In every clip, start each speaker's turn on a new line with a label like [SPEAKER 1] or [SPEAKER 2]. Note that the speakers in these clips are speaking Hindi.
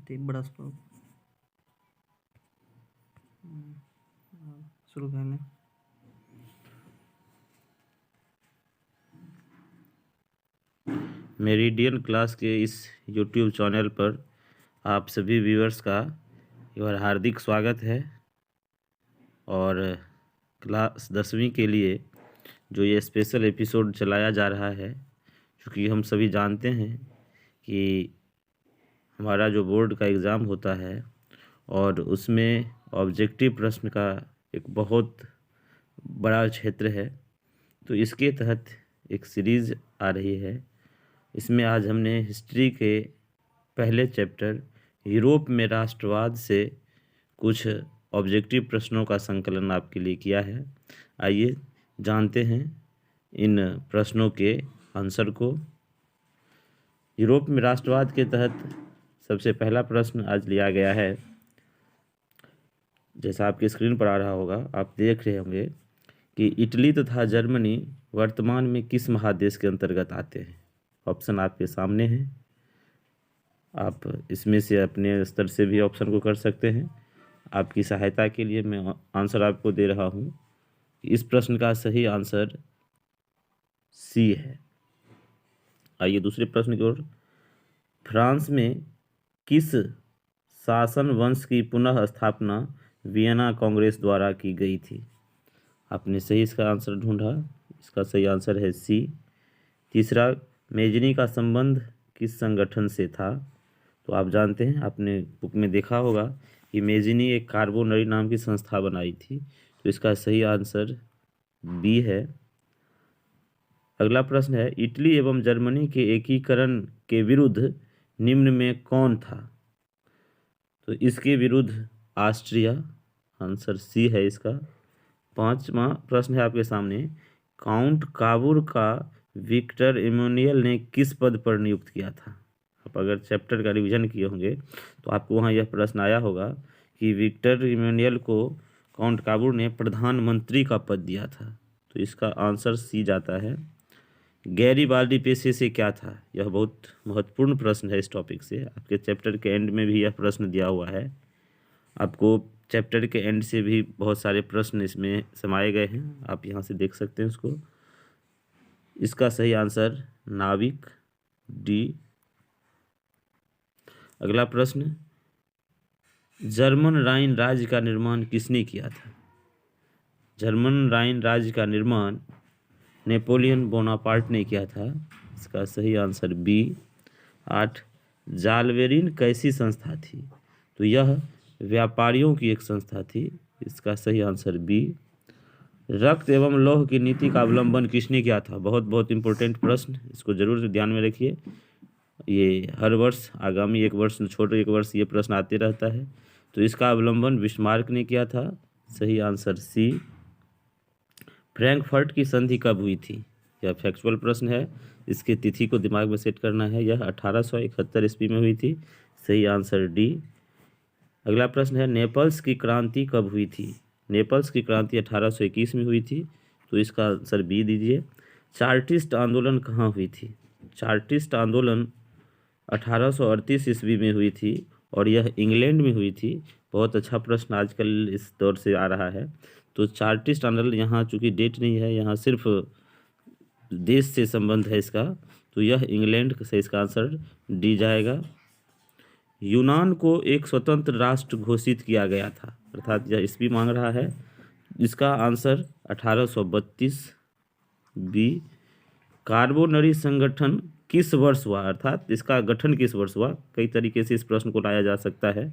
[SPEAKER 1] बहुत ही बड़ा स्ट्रोक। शुरू करने
[SPEAKER 2] मेरिडियन क्लास के इस YouTube चैनल पर आप सभी व्यूअर्स का एक बार हार्दिक स्वागत है। और क्लास 10वीं के लिए जो ये स्पेशल एपिसोड चलाया जा रहा है, क्योंकि हम सभी जानते हैं कि हमारा जो बोर्ड का एग्ज़ाम होता है और उसमें ऑब्जेक्टिव प्रश्न का एक बहुत बड़ा क्षेत्र है, तो इसके तहत एक सीरीज़ आ रही है। इसमें आज हमने हिस्ट्री के पहले चैप्टर यूरोप में राष्ट्रवाद से कुछ ऑब्जेक्टिव प्रश्नों का संकलन आपके लिए किया है। आइए जानते हैं इन प्रश्नों के आंसर को। यूरोप में राष्ट्रवाद के तहत सबसे पहला प्रश्न आज लिया गया है। जैसा आपकी स्क्रीन पर आ रहा होगा, आप देख रहे होंगे कि इटली तथा जर्मनी वर्तमान में किस महादेश के अंतर्गत आते हैं। ऑप्शन आपके सामने हैं, आप इसमें से अपने स्तर से भी ऑप्शन को कर सकते हैं। आपकी सहायता के लिए मैं आंसर आपको दे रहा हूं। इस प्रश्न का सही आंसर सी है। आइए दूसरे प्रश्न की ओर। फ्रांस में किस शासन वंश की पुनः स्थापना वियना कांग्रेस द्वारा की गई थी। आपने सही इसका आंसर ढूंढा, इसका सही आंसर है सी। तीसरा, मेजनी का संबंध किस संगठन से था। तो आप जानते हैं, आपने बुक में देखा होगा कि मेजनी एक कार्बोनरी नाम की संस्था बनाई थी, तो इसका सही आंसर बी है। अगला प्रश्न है, इटली एवं जर्मनी के एकीकरण के विरुद्ध निम्न में कौन था। तो इसके विरुद्ध ऑस्ट्रिया, आंसर सी है इसका। पांचवा प्रश्न है आपके सामने, काउंट काबूर का विक्टर इमैनुअल ने किस पद पर नियुक्त किया था। आप अगर चैप्टर का रिवीजन किए होंगे तो आपको वहाँ यह प्रश्न आया होगा कि विक्टर इमैनुअल को काउंट काबूर ने प्रधानमंत्री का पद दिया था, तो इसका आंसर सी जाता है। गैरीबाल्डी पेशे से क्या था। यह बहुत महत्वपूर्ण प्रश्न है। इस टॉपिक से आपके चैप्टर के एंड में भी यह प्रश्न दिया हुआ है। आपको चैप्टर के एंड से भी बहुत सारे प्रश्न इसमें समाये गए हैं, आप यहाँ से देख सकते हैं उसको। इसका सही आंसर नाविक, डी। अगला प्रश्न, जर्मन राइन राज्य का निर्माण किसने किया था। जर्मन राइन राज्य का निर्माण नेपोलियन बोनापार्ट ने किया था, इसका सही आंसर बी। 8, जालवेरिन कैसी संस्था थी। तो यह व्यापारियों की एक संस्था थी, इसका सही आंसर बी। रक्त एवं लौह की नीति का अवलंबन किसने किया था। बहुत बहुत इंपॉर्टेंट प्रश्न, इसको जरूर ध्यान में रखिए। ये हर वर्ष, आगामी एक वर्ष छोटे एक वर्ष ये प्रश्न आते रहता है। तो इसका अवलंबन बिस्मार्क ने किया था, सही आंसर सी। फ्रैंकफर्ट की संधि कब हुई थी। यह फैक्चुअल प्रश्न है, इसकी तिथि को दिमाग में सेट करना है। यह 1871 ईस्वी में हुई थी, सही आंसर डी। अगला प्रश्न है, नेपल्स की क्रांति कब हुई थी। नेपल्स की क्रांति 1821 में हुई थी, तो इसका आंसर बी दीजिए। चार्टिस्ट आंदोलन कहाँ हुई थी। चार्टिस्ट आंदोलन 1838 ईस्वी में हुई थी और यह इंग्लैंड में हुई थी। बहुत अच्छा प्रश्न आजकल इस दौर से आ रहा है। तो चार्टिस्ट आंदोलन, यहाँ चूंकि डेट नहीं है, यहाँ सिर्फ देश से संबंध है इसका, तो यह इंग्लैंड से इसका आंसर डी जाएगा। यूनान को एक स्वतंत्र राष्ट्र घोषित किया गया था, अर्थात यह ईस्वी मांग रहा है, इसका आंसर 1832 बी। कार्बोनरी संगठन किस वर्ष हुआ, अर्थात इसका गठन किस वर्ष हुआ। कई तरीके से इस प्रश्न को लाया जा सकता है।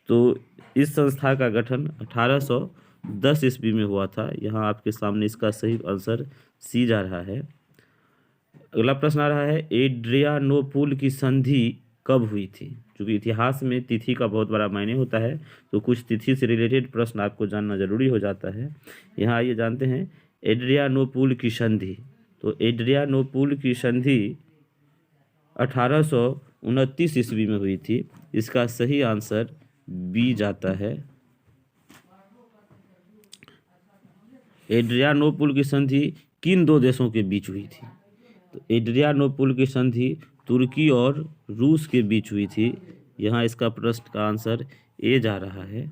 [SPEAKER 2] तो इस संस्था का गठन 1810 ईस्वी में हुआ था। यहाँ आपके सामने इसका सही आंसर सी जा रहा है। अगला प्रश्न आ रहा है, एड्रियानोपुल की संधि कब हुई थी। क्योंकि इतिहास में तिथि का बहुत बड़ा मायने होता है, तो कुछ तिथि से रिलेटेड प्रश्न आपको जानना जरूरी हो जाता है। यहाँ आइए जानते हैं एड्रियानोपुल की संधि। तो एड्रियानोपुल की संधि 1829 ईस्वी में हुई थी, इसका सही आंसर बी जाता है। एड्रियानोपुल की संधि किन दो देशों के बीच हुई थी। तो एड्रियानोपुल की संधि तुर्की और रूस के बीच हुई थी, यहाँ इसका प्रश्न का आंसर ए जा रहा है।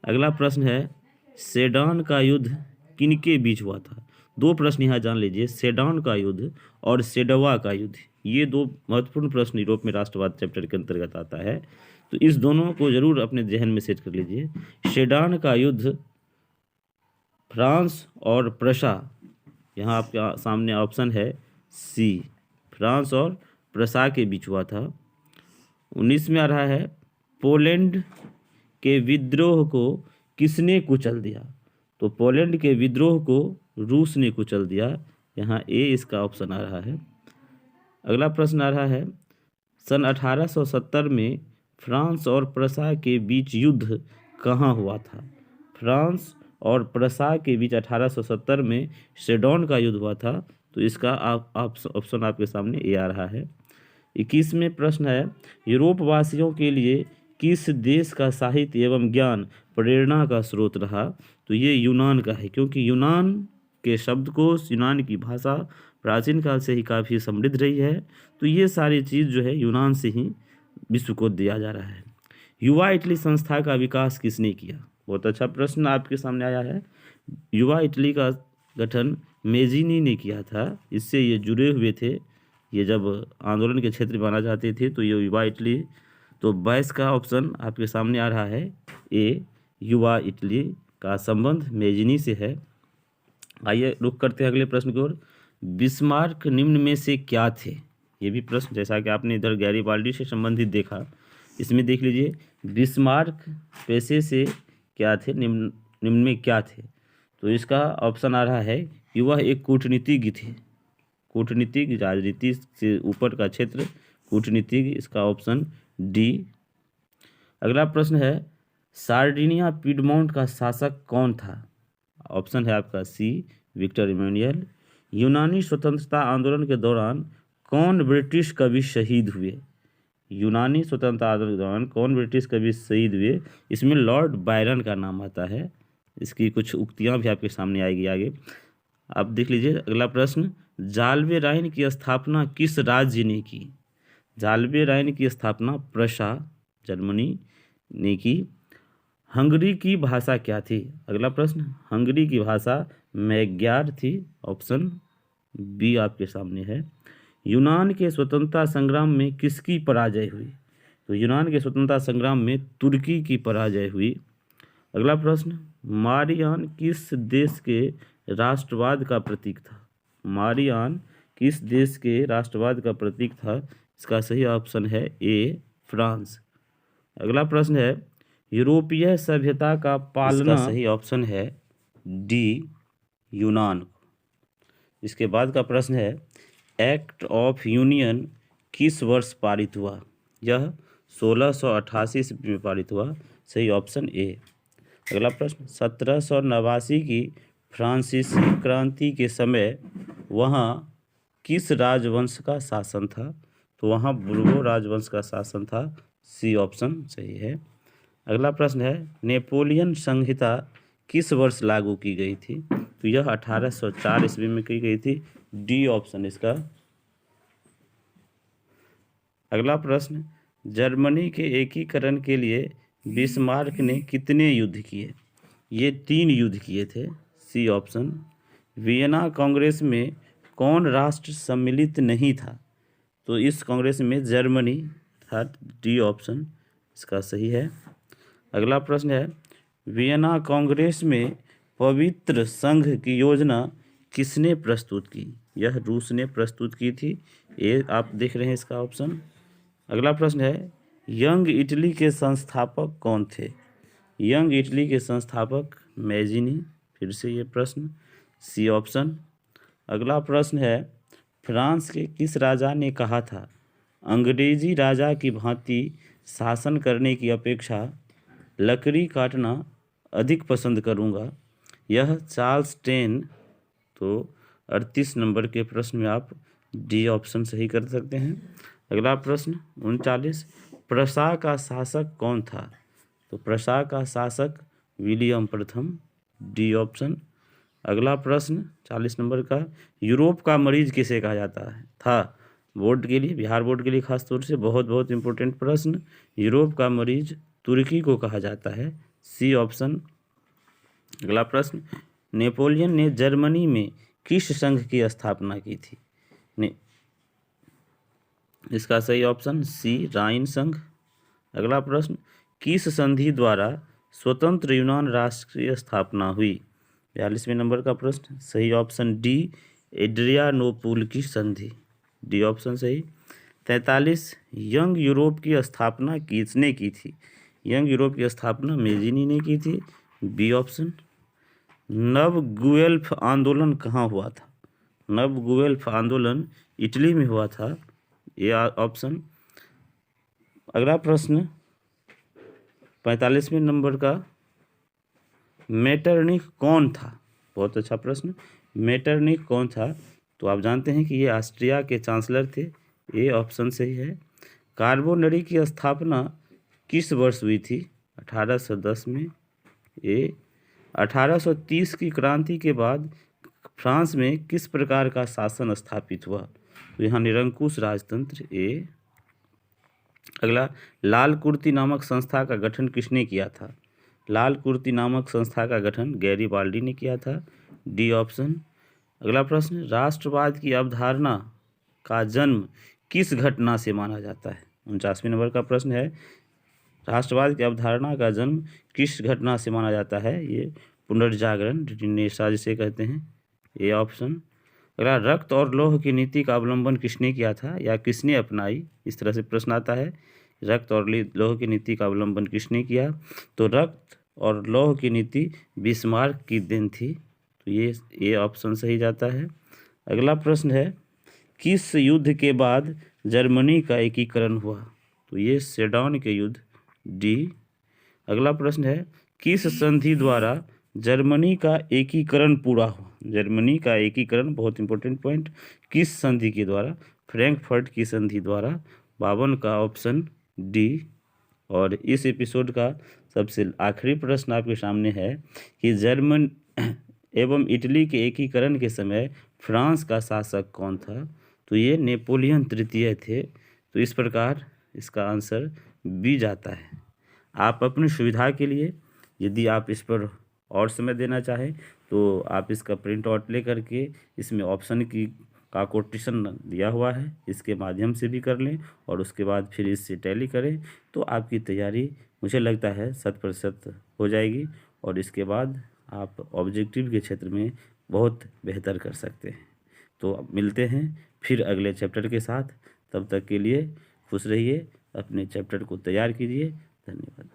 [SPEAKER 2] अगला प्रश्न है, सेडान का युद्ध किनके बीच हुआ था? दो प्रश्न यहाँ जान लीजिए, सेडान का युद्ध और सेडवा का युद्ध, ये दो महत्वपूर्ण प्रश्न यूरोप में राष्ट्रवाद चैप्टर के अंतर्गत आता है, तो इस दोनों को जरूर अपने जहन में सेट कर लीजिए। सेडान का युद्ध फ्रांस और प्रशा, यहाँ आपके सामने ऑप्शन है सी, फ्रांस और प्रशा के बीच हुआ था। 19 में आ रहा है, पोलैंड के विद्रोह को किसने कुचल दिया? तो पोलैंड के विद्रोह को रूस ने कुचल दिया, यहाँ ए इसका ऑप्शन आ रहा है। अगला प्रश्न आ रहा है, सन 1870 में फ्रांस और प्रशा के बीच युद्ध कहाँ हुआ था? फ्रांस और प्रशा के बीच 1870 में सेडोन का युद्ध हुआ था, तो इसका ऑप्शन आपके सामने ए आ रहा है। 21 में प्रश्न है, यूरोप वासियों के लिए किस देश का साहित्य एवं ज्ञान प्रेरणा का स्रोत रहा? तो ये यूनान का है, क्योंकि यूनान के शब्दकोश, यूनान की भाषा प्राचीन काल से ही काफ़ी समृद्ध रही है, तो ये सारी चीज़ जो है यूनान से ही विश्व को दिया जा रहा है। युवा इटली संस्था का विकास किसने किया? बहुत अच्छा प्रश्न आपके सामने आया है। युवा इटली का गठन मेजिनी ने किया था, इससे ये जुड़े हुए थे, ये जब आंदोलन के क्षेत्र बना चाहते थे तो ये युवा इटली, तो 22 का ऑप्शन आपके सामने आ रहा है ए, युवा इटली का संबंध मेजिनी से है। आइए रुक करते हैं अगले प्रश्न की ओर। बिस्मार्क निम्न में से क्या थे? ये भी प्रश्न, जैसा कि आपने इधर गैरीबाल्डी से संबंधित देखा, इसमें देख लीजिए, बिस्मार्क पेशे से क्या थे, निम्न में क्या थे? तो इसका ऑप्शन आ रहा है कि वह एक कूटनीतिज्ञ थे, कूटनीतिक, राजनीति से ऊपर का क्षेत्र कूटनीतिज्ञ, इसका ऑप्शन डी। अगला प्रश्न है, सार्डिनिया पीडमोंट का शासक कौन था? ऑप्शन है आपका सी, विक्टर इमैनुअल। यूनानी स्वतंत्रता आंदोलन के दौरान कौन ब्रिटिश कवि शहीद हुए? यूनानी स्वतंत्रता आंदोलन के दौरान कौन ब्रिटिश कवि शहीद हुए? इसमें लॉर्ड बायरन का नाम आता है। इसकी कुछ उक्तियां भी आपके सामने आएगी आगे, आप देख लीजिए। अगला प्रश्न, जाल्बे राइन की स्थापना किस राज्य ने की? जाल्बे राइन की स्थापना प्रशा, जर्मनी ने की। हंगरी की भाषा क्या थी? अगला प्रश्न, हंगरी की भाषा मैग्यार थी, ऑप्शन बी आपके सामने है। यूनान के स्वतंत्रता संग्राम में किसकी पराजय हुई? तो यूनान के स्वतंत्रता संग्राम में तुर्की की पराजय हुई। अगला प्रश्न, मारियान किस देश के राष्ट्रवाद का प्रतीक था? मारियान किस देश के राष्ट्रवाद का प्रतीक था? इसका सही ऑप्शन है ए, फ्रांस। अगला प्रश्न है, यूरोपीय सभ्यता का पालना, इसका सही ऑप्शन है डी, यूनान। इसके बाद का प्रश्न है, एक्ट ऑफ यूनियन किस वर्ष पारित हुआ? यह 1688 ईस्वी में पारित हुआ, सही ऑप्शन ए। अगला प्रश्न, 1789 की फ्रांसीसी क्रांति के समय वहाँ किस राजवंश का शासन था? तो वहाँ बुर्बो राजवंश का शासन था, सी ऑप्शन सही है। अगला प्रश्न है, नेपोलियन संहिता किस वर्ष लागू की गई थी? तो यह 1804 ईस्वी में की गई थी, डी ऑप्शन इसका। अगला प्रश्न, जर्मनी के एकीकरण के लिए बिस्मार्क ने कितने युद्ध किए? ये 3 युद्ध किए थे, सी ऑप्शन। वियना कांग्रेस में कौन राष्ट्र सम्मिलित नहीं था? तो इस कांग्रेस में जर्मनी था, डी ऑप्शन इसका सही है। अगला प्रश्न है, वियना कांग्रेस में पवित्र संघ की योजना किसने प्रस्तुत की? यह रूस ने प्रस्तुत की थी, ये आप देख रहे हैं इसका ऑप्शन। अगला प्रश्न है, यंग इटली के संस्थापक कौन थे? यंग इटली के संस्थापक मेजिनी, फिर से ये प्रश्न, सी ऑप्शन। अगला प्रश्न है, फ्रांस के किस राजा ने कहा था, अंग्रेजी राजा की भांति शासन करने की अपेक्षा लकड़ी काटना अधिक पसंद करूंगा? यह चार्ल्स टेन। तो 38 नंबर के प्रश्न में आप डी ऑप्शन सही कर सकते हैं। अगला प्रश्न 39, प्रशा का शासक कौन था? तो प्रशा का शासक विलियम प्रथम, डी ऑप्शन। अगला प्रश्न 40 नंबर का, यूरोप का मरीज किसे कहा जाता है था? बोर्ड के लिए, बिहार बोर्ड के लिए खास तौर से बहुत बहुत इंपॉर्टेंट प्रश्न। यूरोप का मरीज तुर्की को कहा जाता है, सी ऑप्शन। अगला प्रश्न, नेपोलियन ने जर्मनी में किस संघ की स्थापना की थी? इसका सही ऑप्शन सी, राइन संघ। अगला प्रश्न, किस संधि द्वारा स्वतंत्र यूनान राष्ट्र की स्थापना हुई? 42वें नंबर का प्रश्न, सही ऑप्शन डी, एड्रियानोपुल की संधि, डी ऑप्शन सही। 43, यंग यूरोप की स्थापना किसने की थी? यंग यूरोप की स्थापना मेजिनी ने की थी, बी ऑप्शन। नव गुएल्फ आंदोलन कहाँ हुआ था? नव गुएल्फ आंदोलन इटली में हुआ था, ये ऑप्शन। अगला प्रश्न 45वें नंबर का, मेटरनिख कौन था? बहुत अच्छा प्रश्न। मेटरनिख कौन था? तो आप जानते हैं कि ये ऑस्ट्रिया के चांसलर थे, ये ऑप्शन सही है। कार्बोनरी की स्थापना किस वर्ष हुई थी? 1810 में। ये 1830 की क्रांति के बाद फ्रांस में किस प्रकार का शासन स्थापित हुआ? तो यहाँ निरंकुश राजतंत्र, ए। अगला, लाल कुर्ती नामक संस्था का गठन किसने किया था? लाल कुर्ती नामक संस्था का गठन गैरीबाल्डी ने किया था, डी ऑप्शन। अगला प्रश्न, राष्ट्रवाद की अवधारणा का जन्म किस घटना से माना जाता है? 49वें नंबर का प्रश्न है, राष्ट्रवाद की अवधारणा का जन्म किस घटना से माना जाता है? ये पुनर्जागरण, रिनेसां जिसे कहते हैं, ये ऑप्शन। अगला, रक्त और लौह की नीति का अवलंबन किसने किया था या किसने अपनाई? इस तरह से प्रश्न आता है, रक्त और लौह की नीति का अवलंबन किसने किया? तो रक्त और लौह की नीति बिस्मार्क की देन थी, तो ये ऑप्शन सही जाता है। अगला प्रश्न है, किस युद्ध के बाद जर्मनी का एकीकरण हुआ? तो ये सेडॉन के युद्ध, डी। अगला प्रश्न है, किस संधि द्वारा जर्मनी का एकीकरण पूरा हुआ? जर्मनी का एकीकरण, बहुत इंपॉर्टेंट पॉइंट, किस संधि के द्वारा? फ्रैंकफर्ट की संधि द्वारा, 52 का ऑप्शन डी। और इस एपिसोड का सबसे आखिरी प्रश्न आपके सामने है कि जर्मन एवं इटली के एकीकरण के समय फ्रांस का शासक कौन था? तो ये नेपोलियन तृतीय थे। तो इस प्रकार इसका आंसर बी जाता है। आप अपनी सुविधा के लिए, यदि आप इस पर और समय देना चाहें तो आप इसका प्रिंट आउट ले करके इसमें ऑप्शन की का कोटेशन दिया हुआ है, इसके माध्यम से भी कर लें और उसके बाद फिर इससे टैली करें, तो आपकी तैयारी मुझे लगता है 100% हो जाएगी और इसके बाद आप ऑब्जेक्टिव के क्षेत्र में बहुत बेहतर कर सकते हैं। तो मिलते हैं फिर अगले चैप्टर के साथ, तब तक के लिए खुश रहिए, अपने चैप्टर को तैयार कीजिए। धन्यवाद।